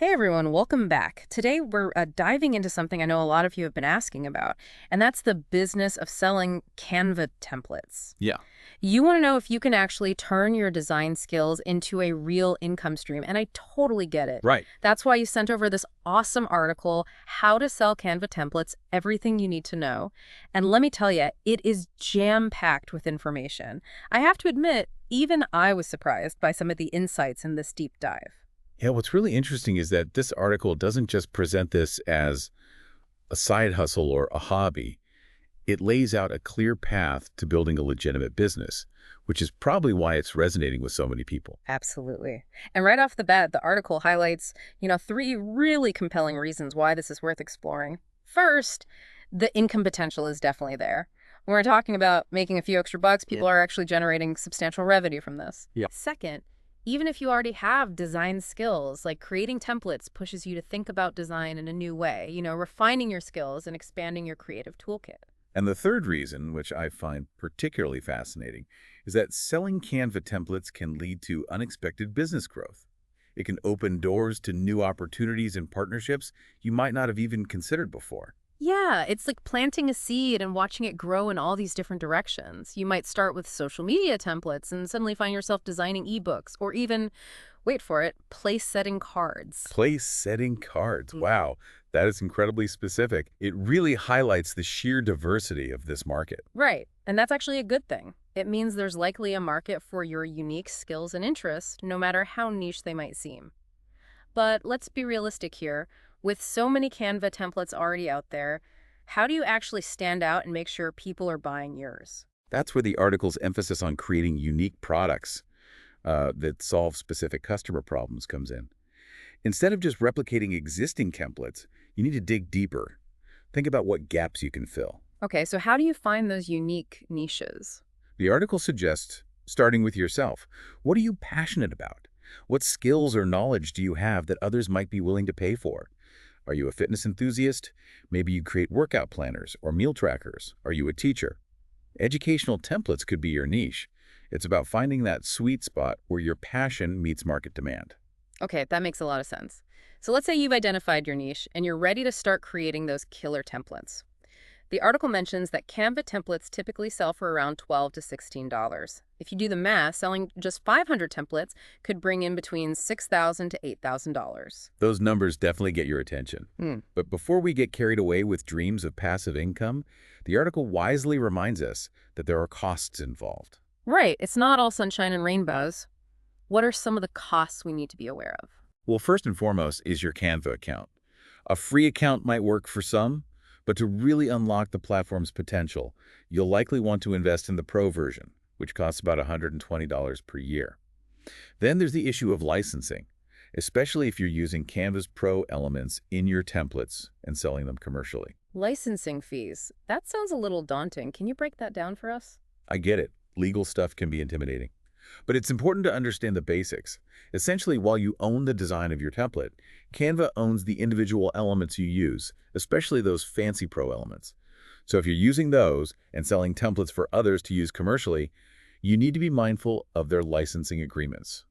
Hey everyone, welcome back. Today we're diving into something I know a lot of you have been asking about, and that's the business of selling Canva templates. Yeah, You want to know if you can actually turn your design skills into a real income stream, and I totally get it. right. That's why you sent over this awesome article, How to Sell Canva Templates, Everything You Need to Know. And let me tell you, it is jam-packed with information. I have to admit, even I was surprised by some of the insights in this deep dive. Yeah, what's really interesting is that this article doesn't just present this as a side hustle or a hobby. It lays out a clear path to building a legitimate business, which is probably why it's resonating with so many people. Absolutely. And right off the bat, the article highlights, three really compelling reasons why this is worth exploring. First, the income potential is definitely there. When we're talking about making a few extra bucks, Yeah. people are actually generating substantial revenue from this. Yeah. Second, even if you already have design skills, like creating templates pushes you to think about design in a new way, refining your skills and expanding your creative toolkit. And the third reason, which I find particularly fascinating, is that selling Canva templates can lead to unexpected business growth. It can open doors to new opportunities and partnerships you might not have even considered before. Yeah, it's like planting a seed and watching it grow in all these different directions. You might start with social media templates and suddenly find yourself designing ebooks or even, wait for it, place setting cards. Place setting cards. Mm. Wow, that is incredibly specific. It really highlights the sheer diversity of this market. Right, and that's actually a good thing. It means there's likely a market for your unique skills and interests, no matter how niche they might seem. But let's be realistic here. With so many Canva templates already out there, how do you actually stand out and make sure people are buying yours? That's where the article's emphasis on creating unique products that solve specific customer problems comes in. Instead of just replicating existing templates, you need to dig deeper. Think about what gaps you can fill. Okay, so how do you find those unique niches? The article suggests starting with yourself. What are you passionate about? What skills or knowledge do you have that others might be willing to pay for? Are you a fitness enthusiast? Maybe you create workout planners or meal trackers. Are you a teacher? Educational templates could be your niche. It's about finding that sweet spot where your passion meets market demand. Okay, that makes a lot of sense. So let's say you've identified your niche and you're ready to start creating those killer templates. The article mentions that Canva templates typically sell for around $12 to $16. If you do the math, selling just 500 templates could bring in between $6,000 to $8,000. Those numbers definitely get your attention. Hmm. But before we get carried away with dreams of passive income, the article wisely reminds us that there are costs involved. Right, it's not all sunshine and rainbows. What are some of the costs we need to be aware of? Well, first and foremost is your Canva account. A free account might work for some, but to really unlock the platform's potential, you'll likely want to invest in the Pro version, which costs about $120 per year. Then there's the issue of licensing, especially if you're using Canva's Pro elements in your templates and selling them commercially. Licensing fees. That sounds a little daunting. Can you break that down for us? I get it. Legal stuff can be intimidating. But it's important to understand the basics. Essentially, while you own the design of your template, Canva owns the individual elements you use, especially those fancy pro elements. So if you're using those and selling templates for others to use commercially, you need to be mindful of their licensing agreements.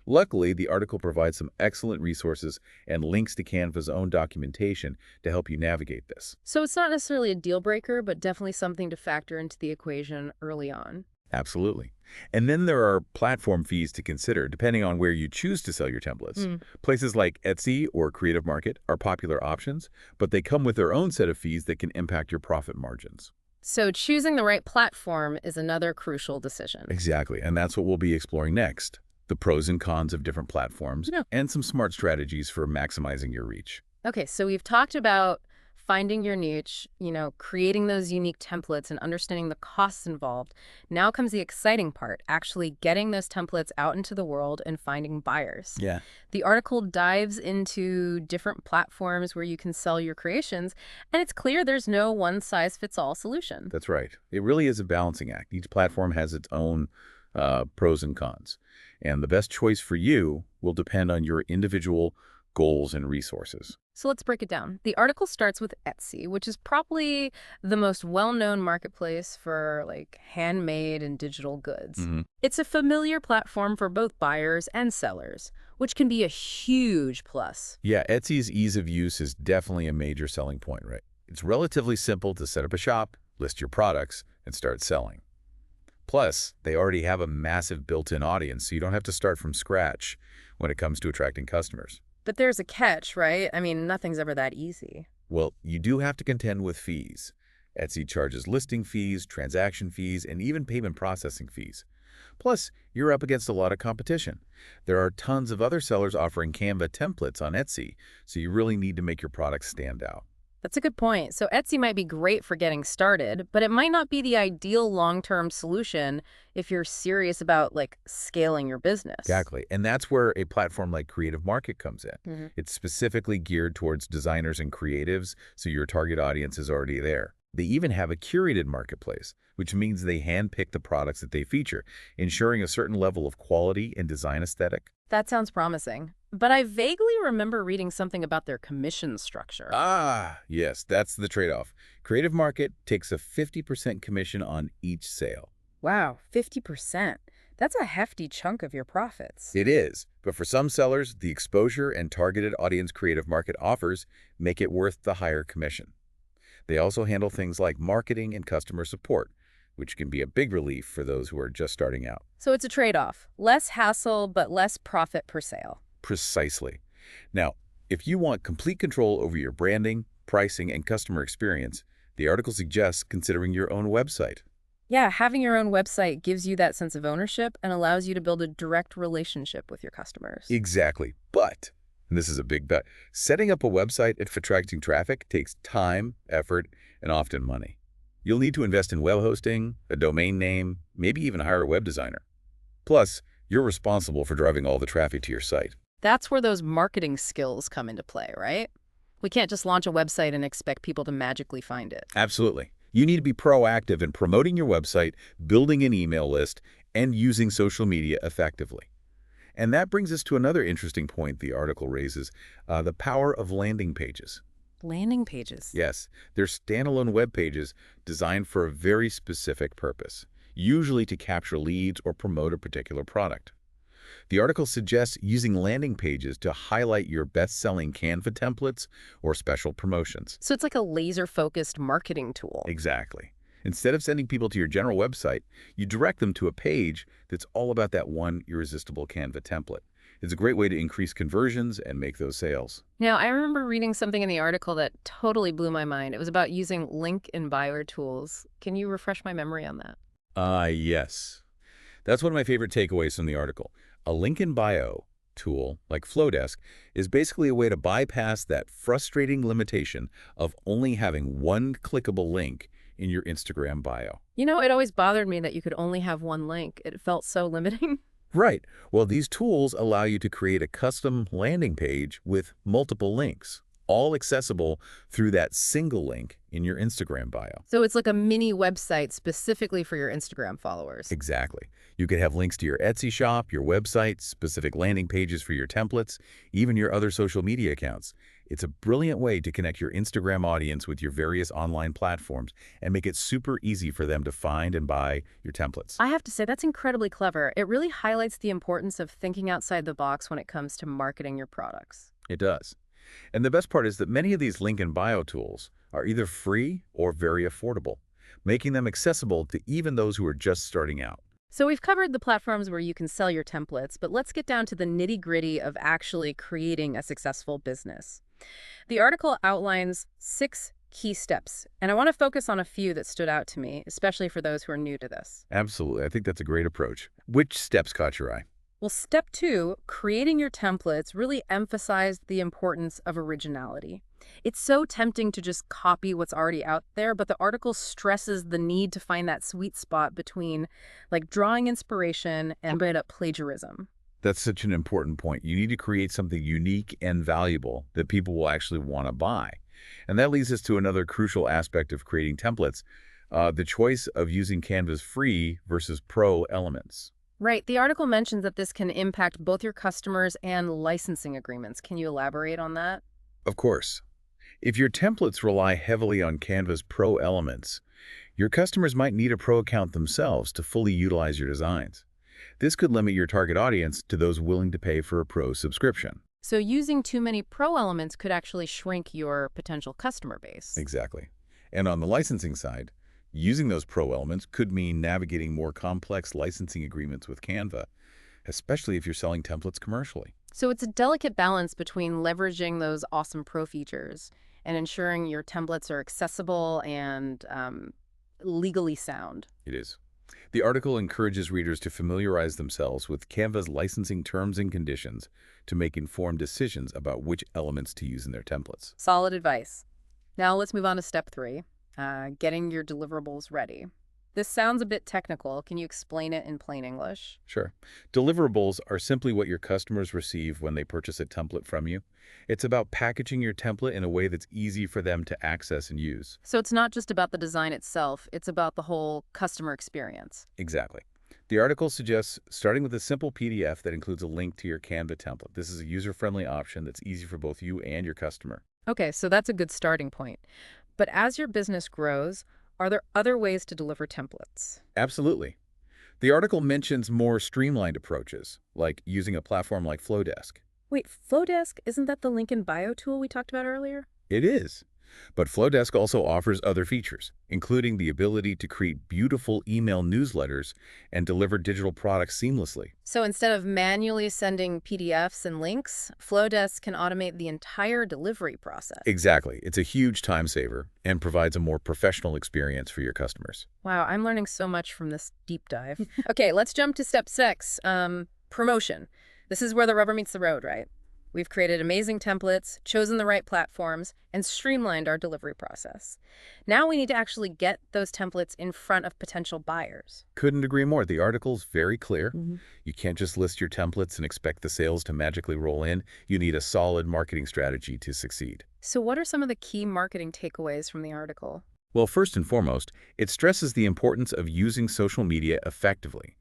Luckily, the article provides some excellent resources and links to Canva's own documentation to help you navigate this. So it's not necessarily a deal breaker, but definitely something to factor into the equation early on. Absolutely. And then there are platform fees to consider depending on where you choose to sell your templates. Mm. Places like Etsy or Creative Market are popular options, but they come with their own set of fees that can impact your profit margins. So choosing the right platform is another crucial decision. Exactly, and that's what we'll be exploring next. The pros and cons of different platforms Yeah. and some smart strategies for maximizing your reach. Okay, so we've talked about finding your niche, creating those unique templates and understanding the costs involved. Now comes the exciting part, actually getting those templates out into the world and finding buyers. Yeah. The article dives into different platforms where you can sell your creations, and it's clear there's no one-size-fits-all solution. That's right. It really is a balancing act. Each platform has its own pros and cons. And the best choice for you will depend on your individual goals and resources. So let's break it down. The article starts with Etsy, which is probably the most well-known marketplace for like handmade and digital goods. hmm It's a familiar platform for both buyers and sellers, which can be a huge plus. Yeah, Etsy's ease of use is definitely a major selling point, right? It's relatively simple to set up a shop, list your products, and start selling. Plus, they already have a massive built-in audience, so you don't have to start from scratch when it comes to attracting customers. But there's a catch, right? I mean, nothing's ever that easy. Well, you do have to contend with fees. Etsy charges listing fees, transaction fees, and even payment processing fees. Plus, you're up against a lot of competition. There are tons of other sellers offering Canva templates on Etsy, so you really need to make your products stand out. That's a good point. So Etsy might be great for getting started, but it might not be the ideal long-term solution if you're serious about like scaling your business. Exactly. And that's where a platform like Creative Market comes in. hmm It's specifically geared towards designers and creatives, so your target audience is already there. They even have a curated marketplace, which means they handpick the products that they feature, ensuring a certain level of quality and design aesthetic. That sounds promising. But I vaguely remember reading something about their commission structure. Ah, yes, that's the trade-off. Creative Market takes a 50% commission on each sale. Wow, 50%. That's a hefty chunk of your profits. It is, but for some sellers, the exposure and targeted audience Creative Market offers make it worth the higher commission. They also handle things like marketing and customer support, which can be a big relief for those who are just starting out. So it's a trade-off. Less hassle, but less profit per sale. Precisely. Now, if you want complete control over your branding, pricing, and customer experience, the article suggests considering your own website. Yeah, having your own website gives you that sense of ownership and allows you to build a direct relationship with your customers. Exactly. But, and this is a big but, setting up a website and attracting traffic takes time, effort, and often money. You'll need to invest in web hosting, a domain name, maybe even hire a web designer. Plus, you're responsible for driving all the traffic to your site. That's where those marketing skills come into play, right? We can't just launch a website and expect people to magically find it. Absolutely. You need to be proactive in promoting your website, building an email list, and using social media effectively. And that brings us to another interesting point the article raises, the power of landing pages. Landing pages. Yes, they're standalone web pages designed for a very specific purpose, usually to capture leads or promote a particular product. The article suggests using landing pages to highlight your best-selling Canva templates or special promotions. So it's like a laser-focused marketing tool. Exactly. Instead of sending people to your general website, you direct them to a page that's all about that one irresistible Canva template. It's a great way to increase conversions and make those sales. Now, I remember reading something in the article that totally blew my mind. It was about using link in bio tools. Can you refresh my memory on that? Yes. That's one of my favorite takeaways from the article. A link in bio tool, like Flowdesk, is basically a way to bypass that frustrating limitation of only having one clickable link in your Instagram bio. You know, it always bothered me that you could only have one link. It felt so limiting. Right. Well, these tools allow you to create a custom landing page with multiple links, all accessible through that single link in your Instagram bio. So it's like a mini website specifically for your Instagram followers. Exactly. You could have links to your Etsy shop, your website, specific landing pages for your templates, even your other social media accounts. It's a brilliant way to connect your Instagram audience with your various online platforms and make it super easy for them to find and buy your templates. I have to say, that's incredibly clever. It really highlights the importance of thinking outside the box when it comes to marketing your products. It does. And the best part is that many of these link in bio tools are either free or very affordable, making them accessible to even those who are just starting out. So we've covered the platforms where you can sell your templates, but let's get down to the nitty-gritty of actually creating a successful business. The article outlines 6 key steps, and I want to focus on a few that stood out to me, especially for those who are new to this. Absolutely. I think that's a great approach. Which steps caught your eye? Well, step 2, creating your templates, really emphasized the importance of originality. It's so tempting to just copy what's already out there, but the article stresses the need to find that sweet spot between like drawing inspiration and straight up plagiarism. That's such an important point. You need to create something unique and valuable that people will actually want to buy. And that leads us to another crucial aspect of creating templates, the choice of using Canva's free versus pro elements. Right. The article mentions that this can impact both your customers and licensing agreements. Can you elaborate on that? Of course, if your templates rely heavily on Canva's pro elements, your customers might need a pro account themselves to fully utilize your designs. This could limit your target audience to those willing to pay for a pro subscription. So using too many pro elements could actually shrink your potential customer base. Exactly. And on the licensing side, using those pro elements could mean navigating more complex licensing agreements with Canva, especially if you're selling templates commercially. So it's a delicate balance between leveraging those awesome pro features and ensuring your templates are accessible and legally sound. It is. The article encourages readers to familiarize themselves with Canva's licensing terms and conditions to make informed decisions about which elements to use in their templates. Solid advice. Now let's move on to step 3, getting your deliverables ready. This sounds a bit technical. Can you explain it in plain English? Sure. Deliverables are simply what your customers receive when they purchase a template from you. It's about packaging your template in a way that's easy for them to access and use. So it's not just about the design itself, it's about the whole customer experience. Exactly. The article suggests starting with a simple PDF that includes a link to your Canva template. This is a user-friendly option that's easy for both you and your customer. Okay, so that's a good starting point. But as your business grows, are there other ways to deliver templates? Absolutely. The article mentions more streamlined approaches, like using a platform like Flowdesk. Wait, Flowdesk, isn't that the link in bio tool we talked about earlier? It is. But Flowdesk also offers other features, including the ability to create beautiful email newsletters and deliver digital products seamlessly. So instead of manually sending PDFs and links, Flowdesk can automate the entire delivery process. Exactly. It's a huge time saver and provides a more professional experience for your customers. Wow, I'm learning so much from this deep dive. Okay, let's jump to step 6, promotion. This is where the rubber meets the road, right? We've created amazing templates, chosen the right platforms, and streamlined our delivery process. Now we need to actually get those templates in front of potential buyers. Couldn't agree more. The article's very clear. Mhm. You can't just list your templates and expect the sales to magically roll in. You need a solid marketing strategy to succeed. So what are some of the key marketing takeaways from the article? Well, first and foremost, it stresses the importance of using social media effectively.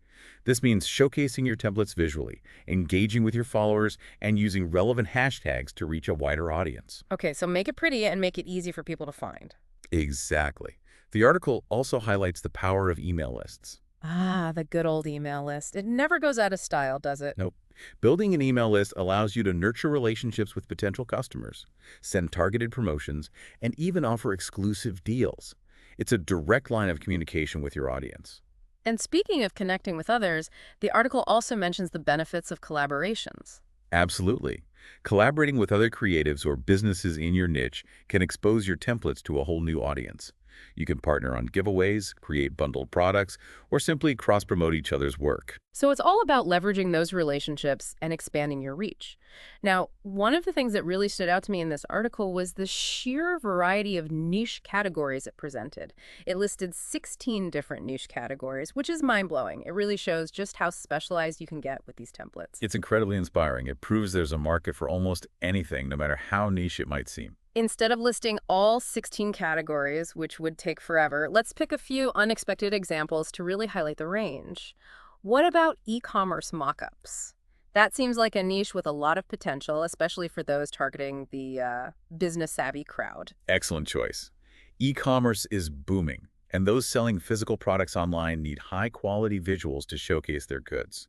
This means showcasing your templates visually, engaging with your followers, and using relevant hashtags to reach a wider audience. Okay, so make it pretty and make it easy for people to find. Exactly. The article also highlights the power of email lists. Ah, the good old email list. It never goes out of style, does it? Nope. Building an email list allows you to nurture relationships with potential customers, send targeted promotions, and even offer exclusive deals. It's a direct line of communication with your audience. And speaking of connecting with others, the article also mentions the benefits of collaborations. Absolutely. Collaborating with other creatives or businesses in your niche can expose your templates to a whole new audience. You can partner on giveaways, create bundled products, or simply cross-promote each other's work. So it's all about leveraging those relationships and expanding your reach. Now, one of the things that really stood out to me in this article was the sheer variety of niche categories it presented. It listed 16 different niche categories, which is mind-blowing. It really shows just how specialized you can get with these templates. It's incredibly inspiring. It proves there's a market for almost anything, no matter how niche it might seem. Instead of listing all 16 categories, which would take forever, let's pick a few unexpected examples to really highlight the range. What about e-commerce mockups? That seems like a niche with a lot of potential, especially for those targeting the business-savvy crowd. Excellent choice. E-commerce is booming, and those selling physical products online need high-quality visuals to showcase their goods.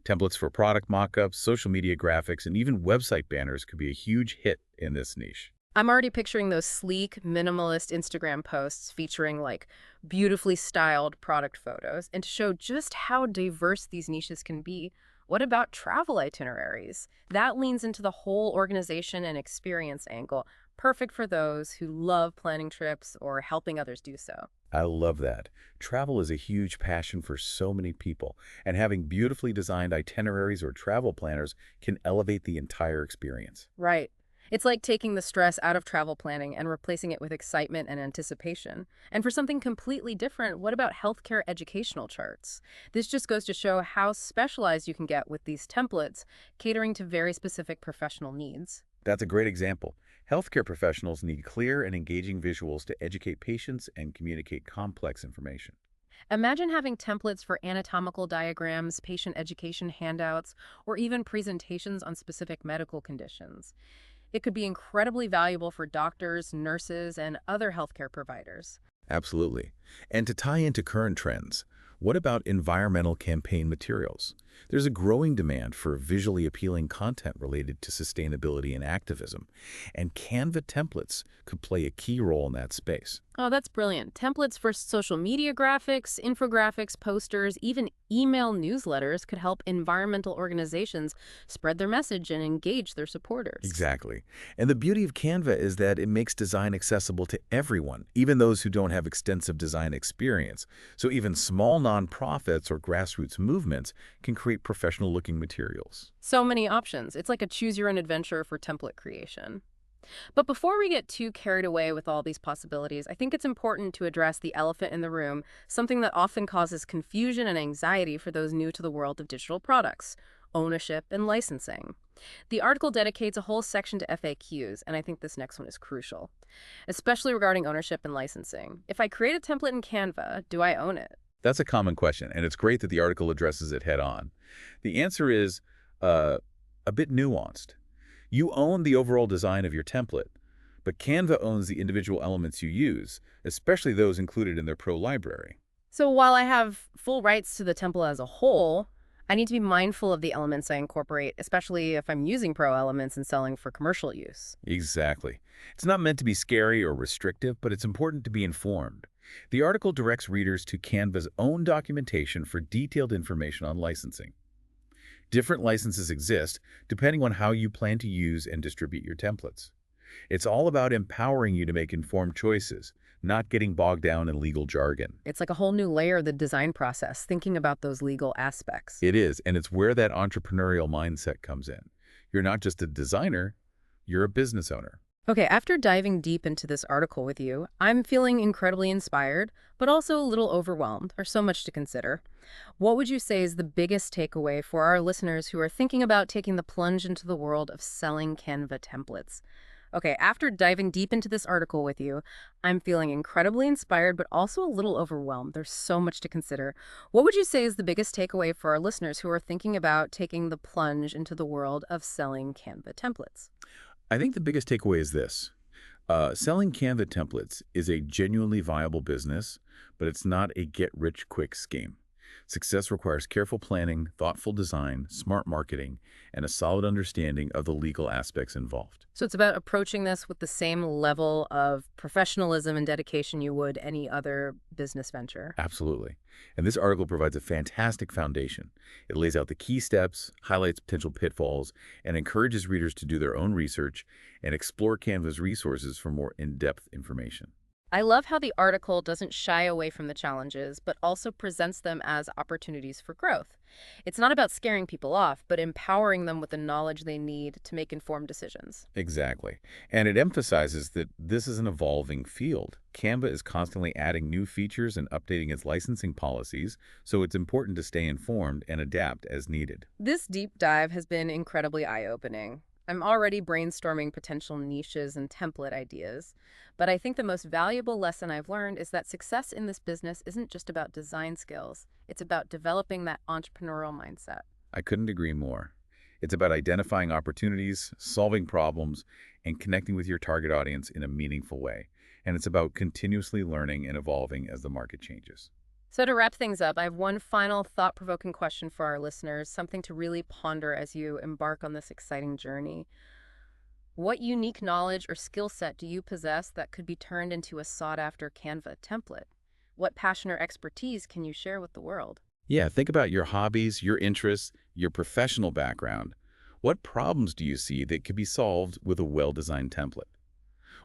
Templates for product mockups, social media graphics, and even website banners could be a huge hit in this niche. I'm already picturing those sleek, minimalist Instagram posts featuring like beautifully styled product photos. And to show just how diverse these niches can be, what about travel itineraries? That leans into the whole organization and experience angle, perfect for those who love planning trips or helping others do so. I love that. Travel is a huge passion for so many people, and having beautifully designed itineraries or travel planners can elevate the entire experience. Right. It's like taking the stress out of travel planning and replacing it with excitement and anticipation. And for something completely different, what about healthcare educational charts? This just goes to show how specialized you can get with these templates, catering to very specific professional needs. That's a great example. Healthcare professionals need clear and engaging visuals to educate patients and communicate complex information. Imagine having templates for anatomical diagrams, patient education handouts, or even presentations on specific medical conditions. It could be incredibly valuable for doctors, nurses, and other healthcare providers. Absolutely. And to tie into current trends, what about environmental campaign materials? There's a growing demand for visually appealing content related to sustainability and activism, and Canva templates could play a key role in that space. Oh, that's brilliant. Templates for social media graphics, infographics, posters, even email newsletters could help environmental organizations spread their message and engage their supporters. Exactly. And the beauty of Canva is that it makes design accessible to everyone, even those who don't have extensive design experience. So even small nonprofits or grassroots movements can create professional-looking materials. So many options. It's like a choose your own adventure for template creation. But before we get too carried away with all these possibilities, I think it's important to address the elephant in the room, something that often causes confusion and anxiety for those new to the world of digital products: ownership and licensing. The article dedicates a whole section to FAQs, and I think this next one is crucial, especially regarding ownership and licensing. If I create a template in Canva, do I own it? That's a common question, and it's great that the article addresses it head-on. The answer is uh, a bit nuanced. You own the overall design of your template, but Canva owns the individual elements you use, especially those included in their Pro library. So while I have full rights to the template as a whole, I need to be mindful of the elements I incorporate, especially if I'm using pro elements and selling for commercial use. Exactly. It's not meant to be scary or restrictive, but it's important to be informed. The article directs readers to Canva's own documentation for detailed information on licensing. Different licenses exist depending on how you plan to use and distribute your templates. It's all about empowering you to make informed choices, not getting bogged down in legal jargon. It's like a whole new layer of the design process, thinking about those legal aspects. It is, and it's where that entrepreneurial mindset comes in. You're not just a designer, you're a business owner. Okay, after diving deep into this article with you, I'm feeling incredibly inspired, but also a little overwhelmed. There's so much to consider. What would you say is the biggest takeaway for our listeners who are thinking about taking the plunge into the world of selling Canva templates? Okay, after diving deep into this article with you, I'm feeling incredibly inspired, but also a little overwhelmed. There's so much to consider. What would you say is the biggest takeaway for our listeners who are thinking about taking the plunge into the world of selling Canva templates? I think the biggest takeaway is this. Selling Canva templates is a genuinely viable business, but it's not a get-rich-quick scheme. Success requires careful planning, thoughtful design, smart marketing, and a solid understanding of the legal aspects involved. So it's about approaching this with the same level of professionalism and dedication you would any other business venture. Absolutely. And this article provides a fantastic foundation. It lays out the key steps, highlights potential pitfalls, and encourages readers to do their own research and explore Canva's resources for more in-depth information. I love how the article doesn't shy away from the challenges, but also presents them as opportunities for growth. It's not about scaring people off, but empowering them with the knowledge they need to make informed decisions. Exactly. And it emphasizes that this is an evolving field. Canva is constantly adding new features and updating its licensing policies, so it's important to stay informed and adapt as needed. This deep dive has been incredibly eye-opening. I'm already brainstorming potential niches and template ideas, but I think the most valuable lesson I've learned is that success in this business isn't just about design skills. It's about developing that entrepreneurial mindset. I couldn't agree more. It's about identifying opportunities, solving problems, and connecting with your target audience in a meaningful way. And it's about continuously learning and evolving as the market changes. So to wrap things up, I have one final thought-provoking question for our listeners, something to really ponder as you embark on this exciting journey. What unique knowledge or skill set do you possess that could be turned into a sought-after Canva template? What passion or expertise can you share with the world? Yeah, think about your hobbies, your interests, your professional background. What problems do you see that could be solved with a well-designed template?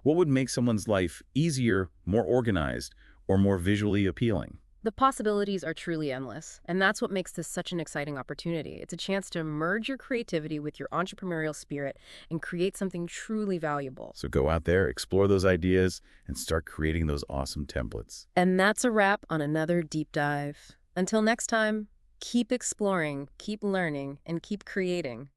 What would make someone's life easier, more organized, or more visually appealing? The possibilities are truly endless, and that's what makes this such an exciting opportunity. It's a chance to merge your creativity with your entrepreneurial spirit and create something truly valuable. So go out there, explore those ideas, and start creating those awesome templates. And that's a wrap on another deep dive. Until next time, keep exploring, keep learning, and keep creating.